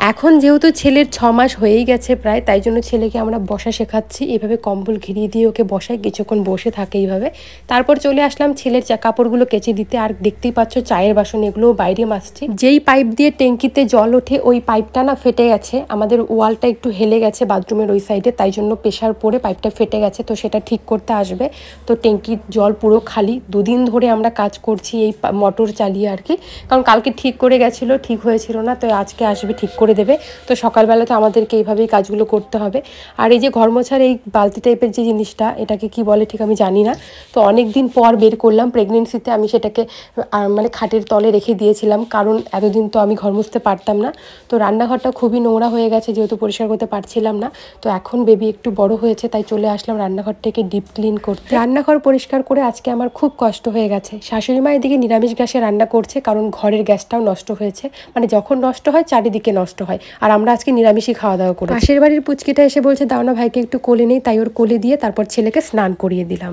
এখন যেহেতু ছেলের 6 মাস হয়েই গেছে প্রায়, তাই জন্য ছেলেকে আমরা বসা শেখাচ্ছি। এভাবে কম্বল ঘিরিয়ে দিয়ে ওকে বসাই, কিছুক্ষণ বসে থাকে এইভাবে। তারপর চলে আসলাম ছেলের কাপড়গুলো কেচে দিতে। আর দেখতেই পাচ্ছ চায়ের বাসন এগুলোও বাইরে মাজছি। যেই পাইপ দিয়ে ট্যাঙ্কিতে জল ওঠে ওই পাইপটা না ফেটে গেছে, আমাদের ওয়ালটা একটু হেলে গেছে বাথরুমের ওই সাইডে, তাই জন্য প্রেশার পড়ে পাইপটা ফেটে গেছে। তো সেটা ঠিক করতে আসবে। তো ট্যাঙ্কির জল পুরো খালি। দুদিন ধরে আমরা কাজ করছি এই মোটর চালিয়ে আর কি, কারণ কালকে ঠিক করে গেছিলো, ঠিক হয়েছিল না, তো আজকে আসবে ঠিক করে দেবে। তো সকালবেলা তো আমাদেরকে এইভাবেই কাজগুলো করতে হবে। আর এই যে ঘর মোছার এই বালতি টাইপের যে জিনিসটা, এটাকে কি বলে ঠিক আমি জানি না। তো অনেক দিন পর বের করলাম প্রেগনেন্সিতে। আমি সেটাকে মানে খাটের তলে রেখে দিয়েছিলাম, কারণ এতদিন তো আমি ঘর মুছতে পারতাম না। তো রান্নাঘরটা খুবই নোংরা হয়ে গেছে, যেহেতু পরিষ্কার করতে পারছিলাম না। তো এখন বেবি একটু বড় হয়েছে, তাই চলে আসলাম রান্নাঘরটাকে ডিপ ক্লিন করতে। রান্নাঘর পরিষ্কার করে আজকে আমার খুব কষ্ট হয়ে গেছে। শাশুড়ি মা এদিকে নিরামিষ গ্যাসে রান্না করছে, কারণ ঘরের গ্যাসটাও নষ্ট হয়েছে। মানে যখন নষ্ট হয় চারিদিকে নষ্ট হয়, আর আমরা আজকে নিরামিষই খাওয়া দাওয়া করি। পাশের বাড়ির পুচকিটা এসে বলছে দাও না ভাইকে একটু কোলে নেই, তাই ওর কোলে দিয়ে তারপর ছেলেকে স্নান করিয়ে দিলাম।